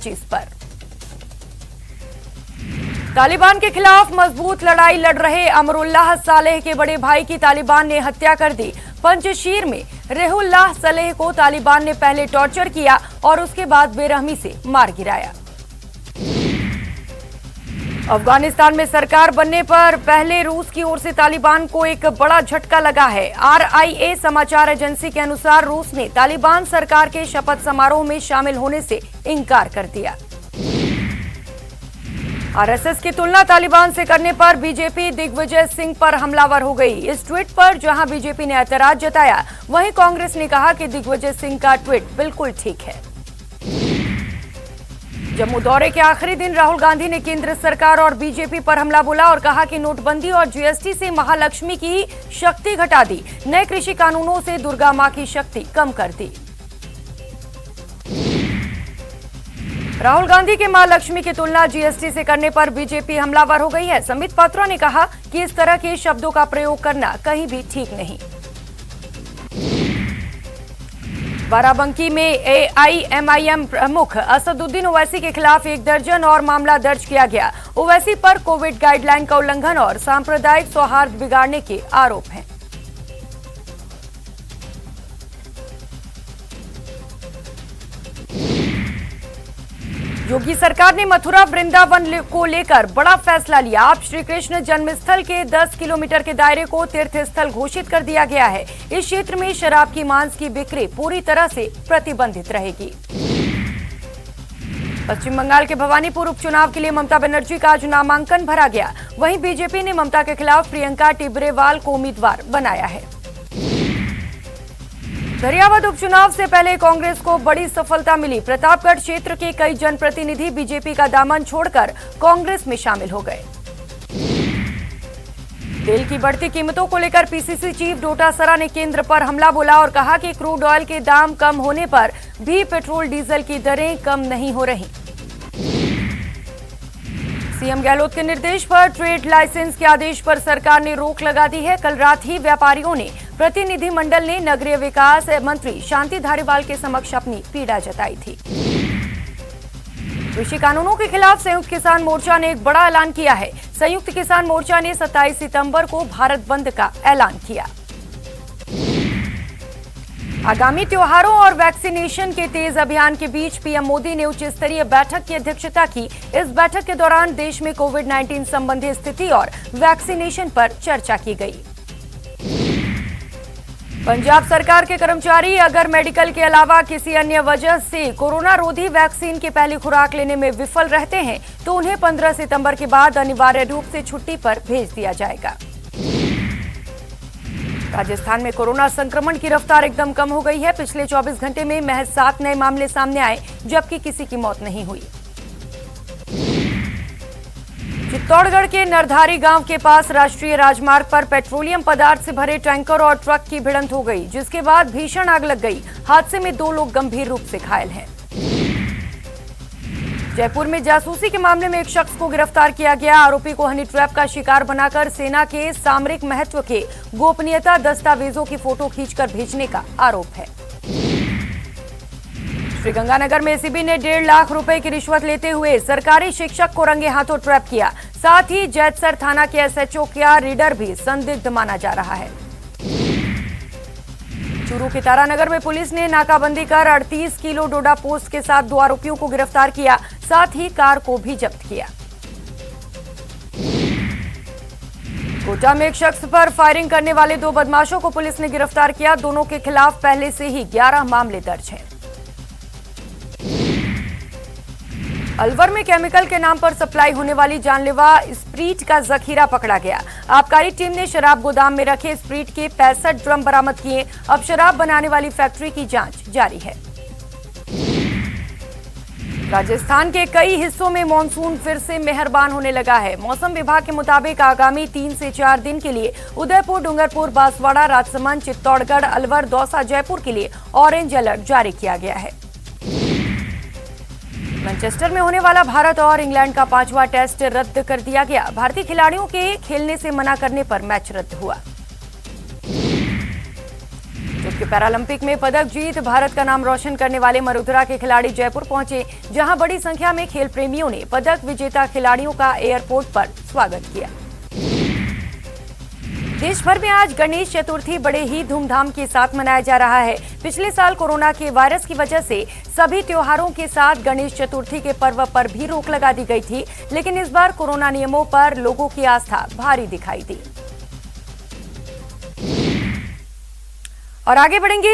25 पर। तालिबान के खिलाफ मजबूत लड़ाई लड़ रहे अमरुल्लाह सालेह के बड़े भाई की तालिबान ने हत्या कर दी। पंजशीर में रेहुल्लाह सालेह को तालिबान ने पहले टॉर्चर किया और उसके बाद बेरहमी से मार गिराया। अफगानिस्तान में सरकार बनने पर पहले रूस की ओर से तालिबान को एक बड़ा झटका लगा है। RIA समाचार एजेंसी के अनुसार रूस ने तालिबान सरकार के शपथ समारोह में शामिल होने से इनकार कर दिया। RSS की तुलना तालिबान से करने पर बीजेपी दिग्विजय सिंह पर हमलावर हो गई। इस ट्वीट पर जहां बीजेपी ने ऐतराज जताया, वहीं कांग्रेस ने कहा कि दिग्विजय सिंह का ट्वीट बिल्कुल ठीक है। जम्मू दौरे के आखिरी दिन राहुल गांधी ने केंद्र सरकार और बीजेपी पर हमला बोला और कहा कि नोटबंदी और GST से महालक्ष्मी की शक्ति घटा दी, नए कृषि कानूनों से दुर्गा मां की शक्ति कम कर दी। राहुल गांधी के मां लक्ष्मी की तुलना GST से करने पर बीजेपी हमलावर हो गई है। संबित पात्रा ने कहा कि इस तरह के शब्दों का प्रयोग करना कहीं भी ठीक नहीं। बाराबंकी में AIMIM प्रमुख असदुद्दीन ओवैसी के खिलाफ 1 दर्जन और मामला दर्ज किया गया। ओवैसी पर कोविड गाइडलाइन का उल्लंघन और सांप्रदायिक सौहार्द बिगाड़ने के आरोप हैं। योगी सरकार ने मथुरा वृंदावन को लेकर बड़ा फैसला लिया। अब श्री कृष्ण जन्मस्थल के 10 किलोमीटर के दायरे को तीर्थ स्थल घोषित कर दिया गया है। इस क्षेत्र में शराब की मांस की बिक्री पूरी तरह से प्रतिबंधित रहेगी। पश्चिम बंगाल के भवानीपुर उपचुनाव के लिए ममता बनर्जी का आज नामांकन भरा गया। वहीं बीजेपी ने ममता के खिलाफ प्रियंका टिब्रेवाल को उम्मीदवार बनाया है। दरियावद उपचुनाव से पहले कांग्रेस को बड़ी सफलता मिली। प्रतापगढ़ क्षेत्र के कई जनप्रतिनिधि बीजेपी का दामन छोड़कर कांग्रेस में शामिल हो गए। तेल की बढ़ती कीमतों को लेकर PCC चीफ डोटासरा ने केंद्र पर हमला बोला और कहा कि क्रूड ऑयल के दाम कम होने पर भी पेट्रोल डीजल की दरें कम नहीं हो रही। सीएम गहलोत के निर्देश पर ट्रेड लाइसेंस के आदेश पर सरकार ने रोक लगा दी है। कल रात ही व्यापारियों ने प्रतिनिधिमंडल ने नगरीय विकास मंत्री शांति धारीवाल के समक्ष अपनी पीड़ा जताई थी। कृषि कानूनों के खिलाफ संयुक्त किसान मोर्चा ने एक बड़ा ऐलान किया है। संयुक्त किसान मोर्चा ने 27 सितंबर को भारत बंद का ऐलान किया। आगामी त्योहारों और वैक्सीनेशन के तेज अभियान के बीच पीएम मोदी ने उच्च स्तरीय बैठक की अध्यक्षता की। इस बैठक के दौरान देश में कोविड-19 संबंधी स्थिति और वैक्सीनेशन पर चर्चा की गई। पंजाब सरकार के कर्मचारी अगर मेडिकल के अलावा किसी अन्य वजह से कोरोना रोधी वैक्सीन की पहली खुराक लेने में विफल रहते हैं तो उन्हें 15 सितंबर के बाद अनिवार्य रूप से छुट्टी पर भेज दिया जाएगा। राजस्थान में कोरोना संक्रमण की रफ्तार एकदम कम हो गई है। पिछले 24 घंटे में महज 7 नए मामले सामने आए, जबकि किसी की मौत नहीं हुई। चित्तौड़गढ़ के नरधारी गांव के पास राष्ट्रीय राजमार्ग पर पेट्रोलियम पदार्थ से भरे टैंकर और ट्रक की भिड़ंत हो गई, जिसके बाद भीषण आग लग गई। हादसे में 2 लोग गंभीर रूप से घायल हैं। जयपुर में जासूसी के मामले में एक शख्स को गिरफ्तार किया गया। आरोपी को हनी ट्रैप का शिकार बनाकर सेना के सामरिक महत्व के गोपनीयता दस्तावेजों की फोटो खींचकर भेजने का आरोप है। श्रीगंगानगर में एसीबी ने 1.5 लाख रुपए की रिश्वत लेते हुए सरकारी शिक्षक को रंगे हाथों ट्रैप किया। साथ ही जैतसर थाना के SHO का रीडर भी संदिग्ध माना जा रहा है। चूरू के तारानगर में पुलिस ने नाकाबंदी कर 38 किलो डोडा पोस्ट के साथ 2 आरोपियों को गिरफ्तार किया। साथ ही कार को भी जब्त किया। कोटा में एक शख्स पर फायरिंग करने वाले 2 बदमाशों को पुलिस ने गिरफ्तार किया। दोनों के खिलाफ पहले से ही 11 मामले दर्ज हैं। अलवर में केमिकल के नाम पर सप्लाई होने वाली जानलेवा स्प्रीट का जखीरा पकड़ा गया। आबकारी टीम ने शराब गोदाम में रखे स्प्रीट के 65 ड्रम बरामद किए। अब शराब बनाने वाली फैक्ट्री की जांच जारी है। राजस्थान के कई हिस्सों में मानसून फिर से मेहरबान होने लगा है। मौसम विभाग के मुताबिक आगामी 3 से 4 दिन के लिए उदयपुर, डूंगरपुर, बांसवाड़ा, राजसमंद, चित्तौड़गढ़, अलवर, दौसा, जयपुर के लिए ऑरेंज अलर्ट जारी किया गया है। मैनचेस्टर में होने वाला भारत और इंग्लैंड का 5वां टेस्ट रद्द कर दिया गया। भारतीय खिलाड़ियों के खेलने से मना करने पर मैच रद्द हुआ। टोक्यो पैरालंपिक में पदक जीत भारत का नाम रोशन करने वाले मरुधरा के खिलाड़ी जयपुर पहुंचे, जहां बड़ी संख्या में खेल प्रेमियों ने पदक विजेता खिलाड़ियों का एयरपोर्ट पर स्वागत किया। देश भर में आज गणेश चतुर्थी बड़े ही धूमधाम के साथ मनाया जा रहा है। पिछले साल कोरोना के वायरस की वजह से सभी त्योहारों के साथ गणेश चतुर्थी के पर्व पर भी रोक लगा दी गई थी, लेकिन इस बार कोरोना नियमों पर लोगों की आस्था भारी दिखाई दी। और आगे बढ़ेंगे।